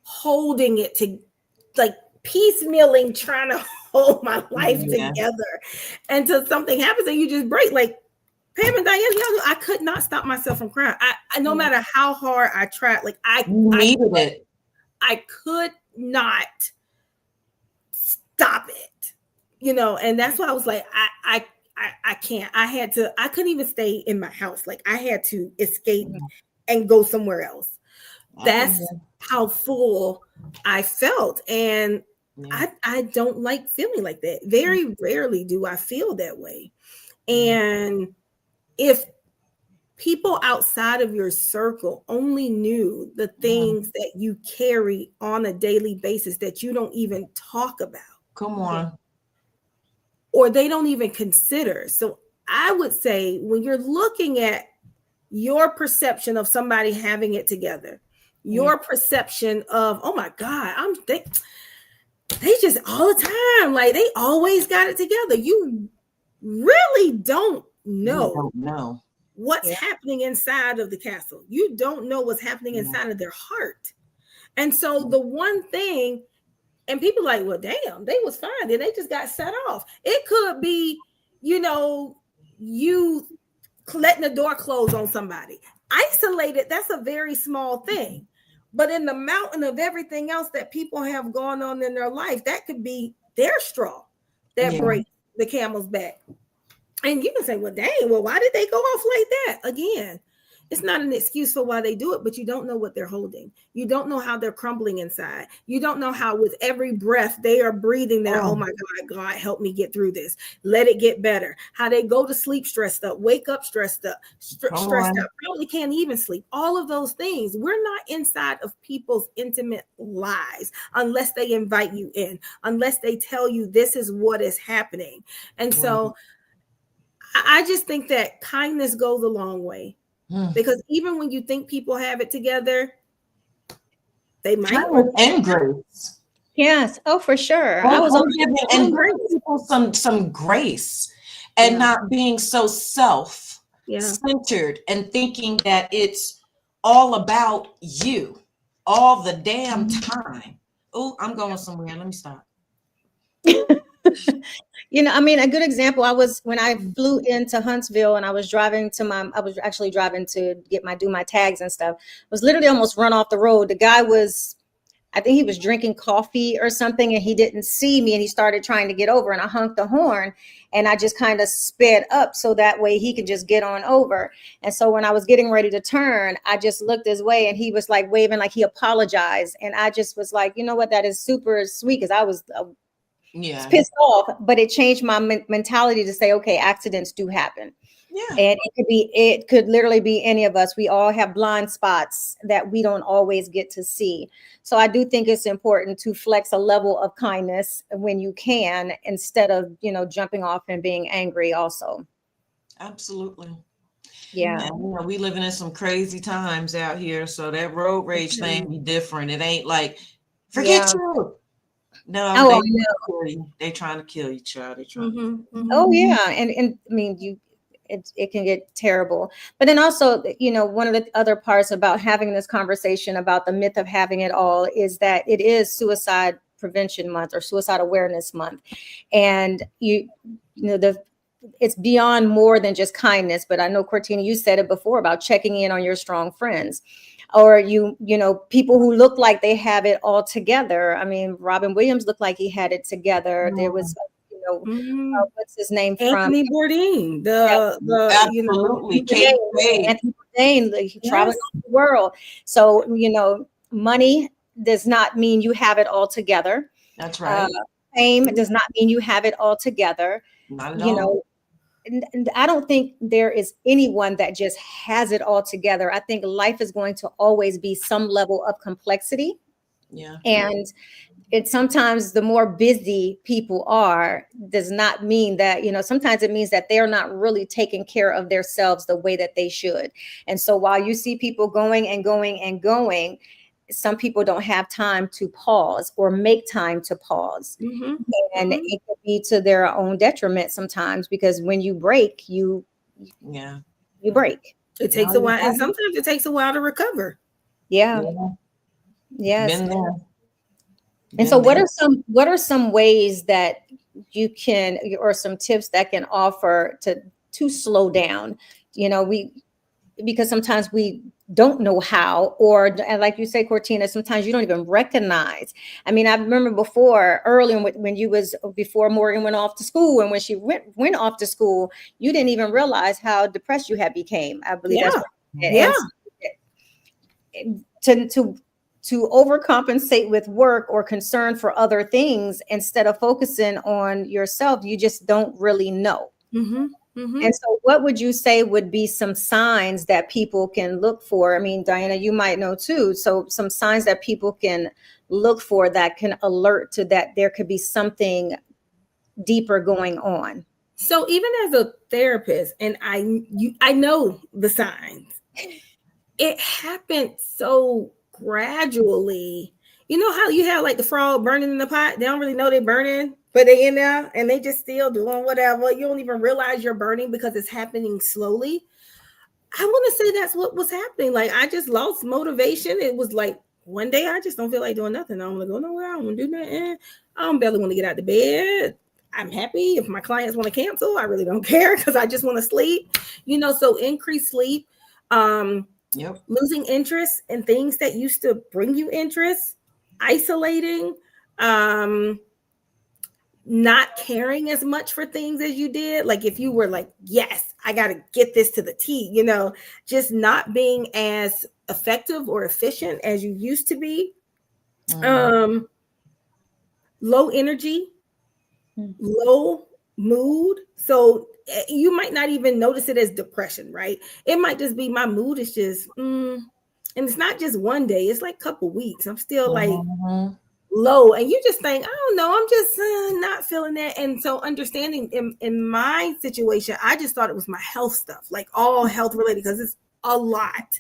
holding it to, like, piecemealing, trying to hold my life together until something happens and you just break. Like, Pam and Diane, I could not stop myself from crying. I no matter how hard I tried, like, I could not stop it, and that's why I was like, I can't. I couldn't even stay in my house. Like, I had to escape and go somewhere else. That's how full I felt. And I don't like feeling like that. Very rarely do I feel that way. And if people outside of your circle only knew the things that you carry on a daily basis that you don't even talk about. Come on. Or they don't even consider. So I would say, when you're looking at your perception of somebody having it together, your perception of, oh my God, they just all the time, like, they always got it together. You really don't know what's happening inside of the castle. You don't know what's happening inside of their heart. And so the one thing, and people are like, well, damn, they was fine. Then they just got set off. It could be, you letting the door close on somebody. Isolated, that's a very small thing. But in the mountain of everything else that people have gone on in their life, that could be their straw that breaks the camel's back. And you can say, well, dang, well, why did they go off like that? Again, it's not an excuse for why they do it, but you don't know what they're holding. You don't know how they're crumbling inside. You don't know how with every breath they are breathing that, oh my God, help me get through this. Let it get better. How they go to sleep stressed up, wake up stressed up, stressed out, probably can't even sleep. All of those things. We're not inside of people's intimate lives unless they invite you in, unless they tell you this is what is happening. And so I just think that kindness goes a long way. Because even when you think people have it together, they might. And grace. Yes. Oh, for sure. I was giving people some grace and not being so self-centered and thinking that it's all about you all the damn time. Oh, I'm going somewhere. Let me stop. You know, I mean, a good example, when I flew into Huntsville and I was actually driving to do my tags and stuff, was literally almost run off the road. The guy I think he was drinking coffee or something, and he didn't see me, and he started trying to get over, and I honked the horn, and I just kind of sped up so that way he could just get on over. And so when I was getting ready to turn, I just looked his way, and he was like waving like he apologized. And I just was like, you know what, that is super sweet, because I was pissed off, but it changed my mentality to say, okay, accidents do happen. Yeah. And it could literally be any of us. We all have blind spots that we don't always get to see. So I do think it's important to flex a level of kindness when you can, instead of, jumping off and being angry also. Absolutely. Yeah. And, we living in some crazy times out here. So that road rage thing be different. It ain't like, forget you. No, they're trying to kill you, child. They're trying. Oh yeah, and I mean, it can get terrible. But then also, one of the other parts about having this conversation about the myth of having it all is that it is Suicide Prevention Month or Suicide Awareness Month, and it's beyond more than just kindness. But I know, Cortina, you said it before about checking in on your strong friends. Or people who look like they have it all together. I mean, Robin Williams looked like he had it together. There was, what's his name? Anthony Bourdain. Absolutely. Anthony Bourdain, he traveled the world. So, money does not mean you have it all together. That's right. Fame does not mean you have it all together. Not at all. And I don't think there is anyone that just has it all together. I think life is going to always be some level of complexity. Yeah. And sometimes the more busy people are does not mean that, sometimes it means that they're not really taking care of themselves the way that they should. And so while you see people going and going and going, some people don't have time to pause or make time to pause. And it could be to their own detriment sometimes, because when you break, you break. It takes a while, and sometimes it takes a while to recover. Yeah. Yes. Been there. And so what are some ways that you can, or some tips that can offer to slow down? Because sometimes we don't know how, and like you say, Cortina, sometimes you don't even recognize. I mean, I remember early when before Morgan went off to school, and when she went off to school, you didn't even realize how depressed you had became. I believe that's to overcompensate with work or concern for other things instead of focusing on yourself, you just don't really know. And so what would you say would be some signs that people can look for? I mean, Diana, you might know too. So some signs that people can look for that can alert to that there could be something deeper going on. So even as a therapist, and I know the signs, it happened so gradually. You know how you have like the frog burning in the pot? They don't really know they're burning, but they in there and they just still doing whatever. You don't even realize you're burning because it's happening slowly. I want to say that's what was happening. Like, I just lost motivation. It was like one day I just don't feel like doing nothing. I don't want to go nowhere. I don't want to do nothing. I don't barely want to get out of bed. I'm happy if my clients want to cancel. I really don't care because I just want to sleep. So increased sleep, losing interest in things that used to bring you interest, isolating, not caring as much for things as you did. Like if you were like, yes, I got to get this to the T, you know, just not being as effective or efficient as you used to be. Low energy, low mood. So you might not even notice it as depression, right? It might just be my mood is just, and it's not just one day, it's like a couple weeks. I'm still like low, and you just think, I don't know, I'm just not feeling that. And so understanding in my situation, I just thought it was my health stuff, like all health related, because it's a lot.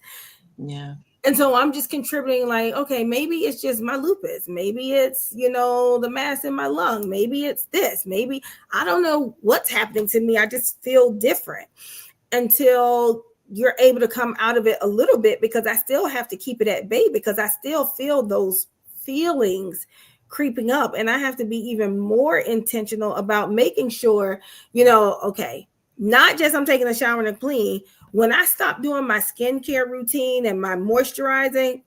Yeah. And so I'm just contributing like, okay, maybe it's just my lupus. Maybe it's, you know, the mass in my lung. Maybe it's this. Maybe I don't know what's happening to me. I just feel different until you're able to come out of it a little bit, because I still have to keep it at bay, because I still feel those feelings creeping up. And I have to be even more intentional about making sure, you know, okay, not just I'm taking a shower and clean. When I stopped doing my skincare routine and my moisturizing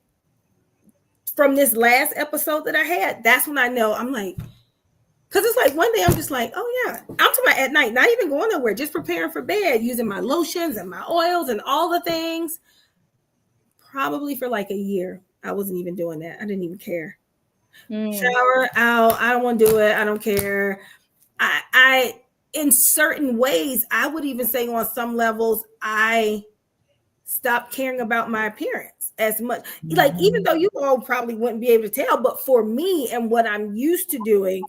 from this last episode that I had, that's when I know I'm like, because it's like one day I'm just like, oh yeah, I'm talking about at night, not even going nowhere, just preparing for bed, using my lotions and my oils and all the things. Probably for like a year, I wasn't even doing that. I didn't even care. Shower out, I don't want to do it. I don't care. I in certain ways, I would even say on some levels, I stopped caring about my appearance as much. Like, even though you all probably wouldn't be able to tell, but for me and what I'm used to doing,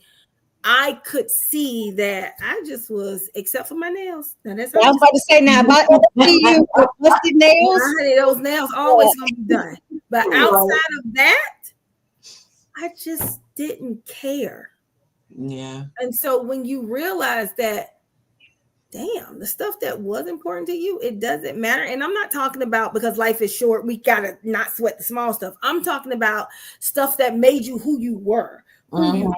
I could see that I just was, except for my nails. Now that's I was about to say now, about you with busted nails. honey, those nails always gonna be done. But outside of that, I just didn't care. Yeah. And so when you realize that, damn, the stuff that was important to you, it doesn't matter. And I'm not talking about because life is short, we gotta not sweat the small stuff. I'm talking about stuff that made you who you were, who you are.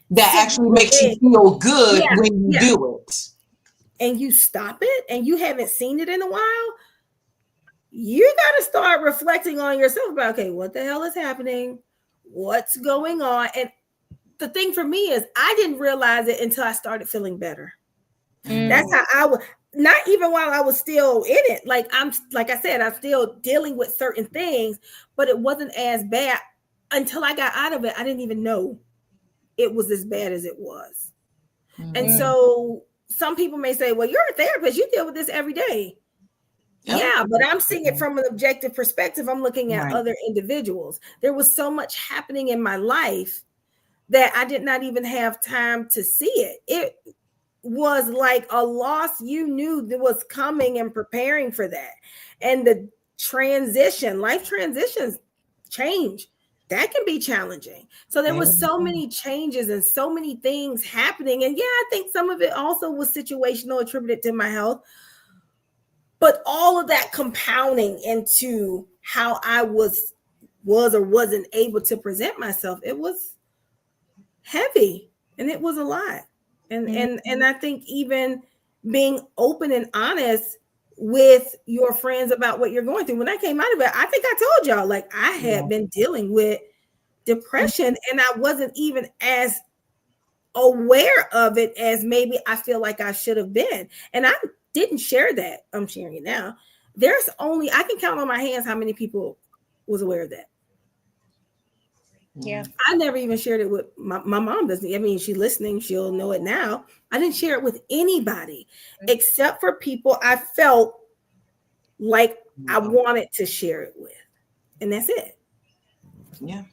That actually makes you feel good when you do it. And you stop it and you haven't seen it in a while, you got to start reflecting on yourself about, okay, what the hell is happening? What's going on? And the thing for me is I didn't realize it until I started feeling better. That's how I was, not even while I was still in it. Like I said, I'm still dealing with certain things, but it wasn't as bad until I got out of it. I didn't even know it was as bad as it was. And so some people may say, well, you're a therapist, you deal with this every day. Yeah, but I'm seeing it from an objective perspective. I'm looking at other individuals. There was so much happening in my life that I did not even have time to see it. It was like a loss you knew that was coming and preparing for that. And the transition, life transitions, change, that can be challenging. So there was so many changes and so many things happening. And yeah, I think some of it also was situational, attributed to my health. But all of that compounding into how I was or wasn't able to present myself, it was heavy and it was a lot. And I think even being open and honest with your friends about what you're going through. When I came out of it, I think I told y'all, like, I had been dealing with depression and I wasn't even as aware of it as maybe I feel like I should have been. And I didn't share that. I'm sharing it now. There's only, I can count on my hands how many people was aware of that. Yeah. I never even shared it with my mom. Doesn't, I mean, she's listening, she'll know it now. I didn't share it with anybody except for people I felt like I wanted to share it with. And that's it. Yeah.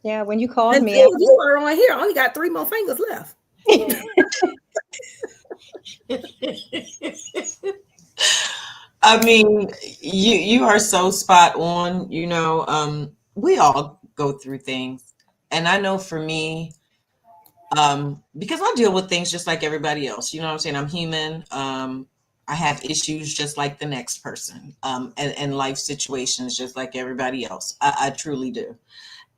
Yeah. When you called me, you are on here. I only got 3 more fingers left. I mean, you are so spot on. You know, we all go through things, and I know for me, because I deal with things just like everybody else. You know what I'm saying? I'm human. I have issues just like the next person, and life situations just like everybody else. I truly do.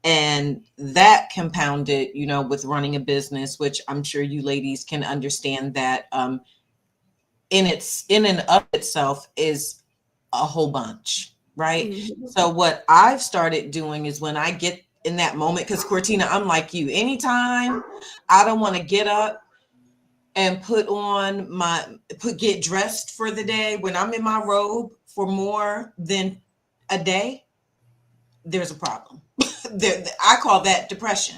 And that compounded, you know, with running a business, which I'm sure you ladies can understand that in and of itself is a whole bunch, right? So what I've started doing is when I get in that moment. Because Cortina, I'm like you. Anytime I don't want to get up and get dressed for the day, when I'm in my robe for more than a day, there's a problem. I call that depression,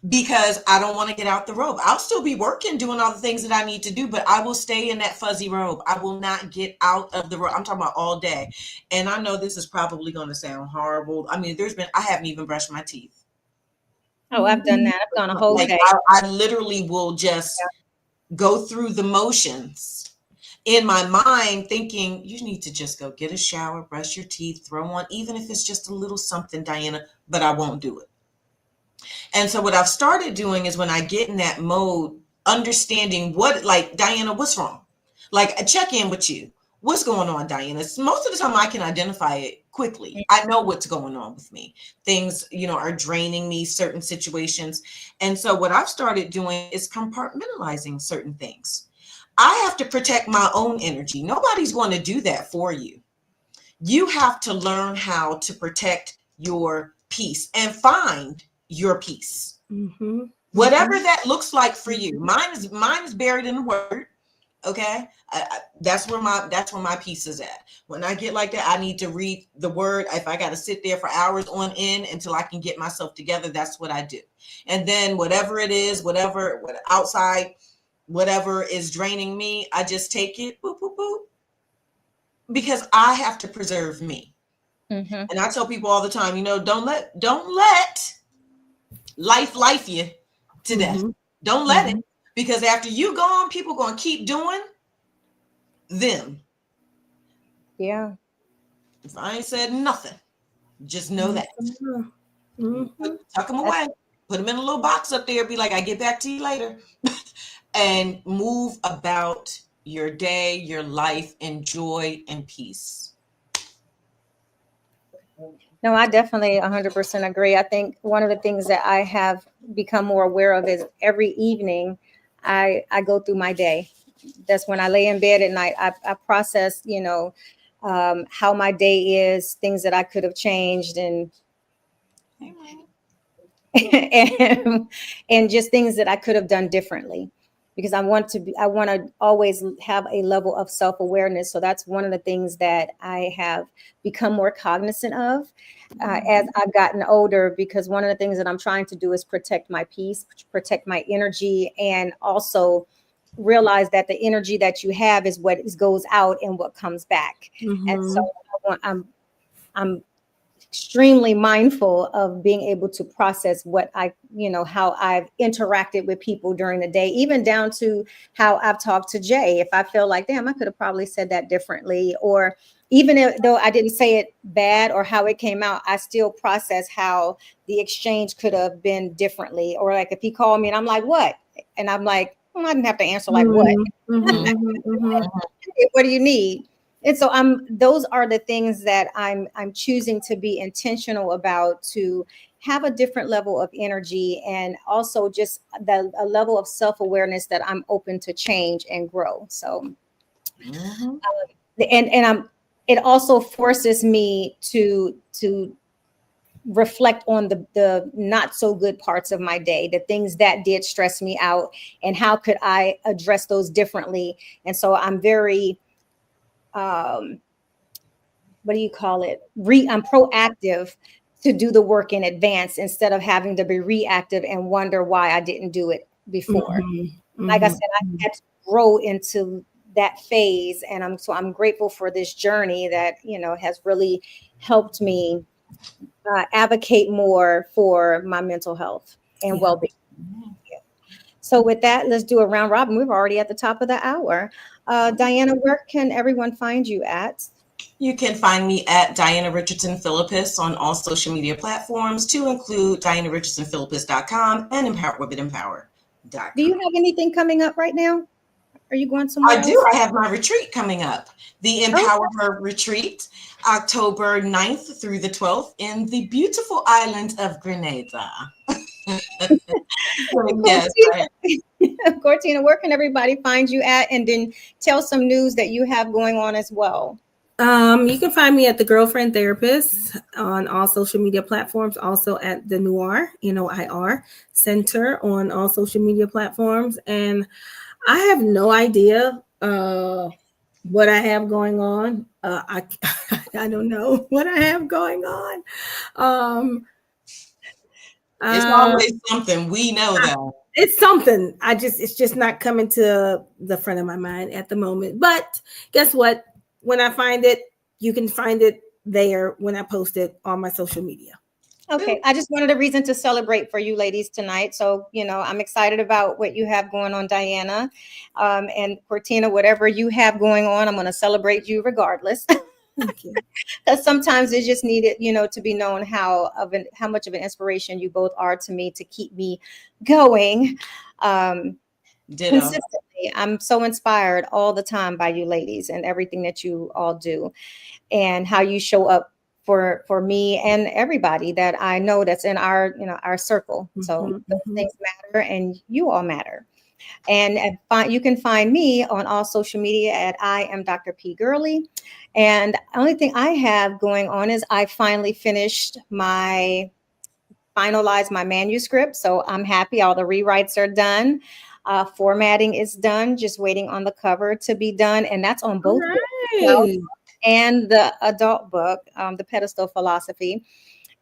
because I don't want to get out the robe. I'll still be working, doing all the things that I need to do, but I will stay in that fuzzy robe. I will not get out of the robe. I'm talking about all day. And I know this is probably going to sound horrible. I mean, I haven't even brushed my teeth. Oh, I've done that. I've gone a whole day. I literally will just go through the motions in my mind, thinking you need to just go get a shower, brush your teeth, throw on, even if it's just a little something, Diana, but I won't do it. And so what I've started doing is, when I get in that mode, understanding Diana, what's wrong? Like, I check in with you. What's going on, Diana? Most of the time I can identify it quickly. I know what's going on with me. Things, are draining me, certain situations. And so what I've started doing is compartmentalizing certain things. I have to protect my own energy. Nobody's going to do that for you. You have to learn how to protect your peace and find your peace. Mm-hmm. Whatever that looks like for you. Mine is buried in the word. Okay. That's where my peace is at. When I get like that, I need to read the word. If I got to sit there for hours on end until I can get myself together, that's what I do. And then whatever it is, whatever outside, whatever is draining me, I just take it, boop, boop, boop, because I have to preserve me. Mm-hmm. And I tell people all the time, don't let life you to death. Don't let it, because after you gone, people going to keep doing them. Yeah. If I ain't said nothing, just know that. Tuck them away, put them in a little box up there, be like, I get back to you later. And move about your day, your life, in joy and peace. No, I definitely 100% agree. I think one of the things that I have become more aware of is every evening I go through my day. That's when I lay in bed at night. I process, how my day is, things that I could have changed, and and just things that I could have done differently, because I want to always have a level of self-awareness. So that's one of the things that I have become more cognizant of as I've gotten older, because one of the things that I'm trying to do is protect my peace, protect my energy, and also realize that the energy that you have is what goes out and what comes back. Mm-hmm. And so I'm extremely mindful of being able to process what how I've interacted with people during the day, even down to how I've talked to Jay. If I feel like, damn, I could have probably said that differently, or even though I didn't say it bad or how it came out, I still process how the exchange could have been differently. Or like if he called me and I'm like, what? And I'm like, I didn't have to answer like what? What do you need? And so those are the things that I'm choosing to be intentional about, to have a different level of energy, and also just a level of self-awareness that I'm open to change and grow. So, it also forces me to reflect on the not so good parts of my day, the things that did stress me out, and how could I address those differently. And so I'm very what do you call it? I'm proactive to do the work in advance, instead of having to be reactive and wonder why I didn't do it before. Like I said, I had to grow into that phase, and I'm grateful for this journey that has really helped me advocate more for my mental health and well-being. Yeah. So with that, let's do a round robin. We're already at the top of the hour. Diana, where can everyone find you at? You can find me at Diana Richardson Philippus on all social media platforms, to include DianaRichardsonPhilippus.com and EmpowerWomenEmpower.com. Do you have anything coming up right now? Are you going somewhere? I do. I have my retreat coming up, the Empower Her Retreat, October 9th through the 12th in the beautiful island of Grenada. Yes, Cortina, where can everybody find you at? And then tell some news that you have going on as well. You can find me at The Girlfriend Therapist on all social media platforms, also at the Noir, NOIR Center on all social media platforms. And I have no idea what I have going on. I don't know what I have going on. It's always something. We know that. It's something. It's just not coming to the front of my mind at the moment. But guess what? When I find it, you can find it there when I post it on my social media. Okay, I just wanted a reason to celebrate for you ladies tonight. So, I'm excited about what you have going on, Diana. And Cortina, whatever you have going on, I'm going to celebrate you regardless. Thank you. Because sometimes it's just needed, to be known how much of an inspiration you both are to me to keep me going. Consistently. I'm so inspired all the time by you ladies and everything that you all do and how you show up for me and everybody that I know that's in our circle. So those things matter and you all matter. And you can find me on all social media at I am Dr. P. Gurley. And the only thing I have going on is I finally finalized my manuscript. So I'm happy. All the rewrites are done. Formatting is done. Just waiting on the cover to be done. And that's on both books and the adult book, The Pedestal Philosophy.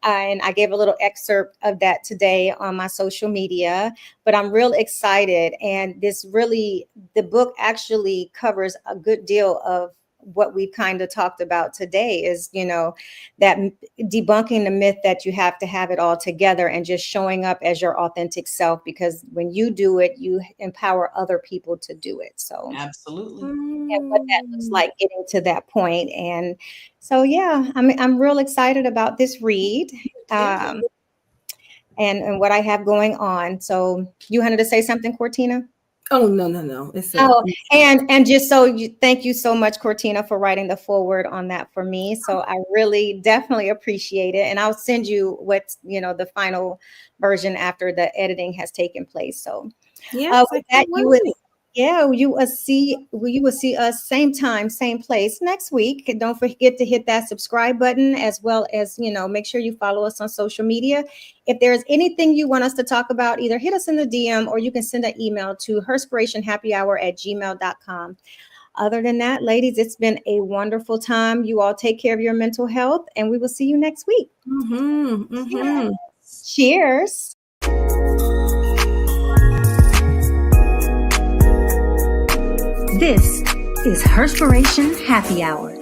And I gave a little excerpt of that today on my social media, but I'm real excited. And the book actually covers a good deal of what we've kind of talked about today is, that debunking the myth that you have to have it all together and just showing up as your authentic self, because when you do it, you empower other people to do it. So absolutely. And what that looks like getting to that point. And so, yeah, I'm real excited about this read and what I have going on. So you wanted to say something, Cortina? Oh, no. And just thank you so much, Cortina, for writing the foreword on that for me. So I really definitely appreciate it. And I'll send you what's, the final version after the editing has taken place. So with that, you will see us same time, same place next week. And don't forget to hit that subscribe button, as well as, make sure you follow us on social media. If there's anything you want us to talk about, either hit us in the DM or you can send an email to herspirationhappyhour@gmail.com. Other than that, ladies, it's been a wonderful time. You all take care of your mental health, and we will see you next week. Cheers. This is Herspiration Happy Hour.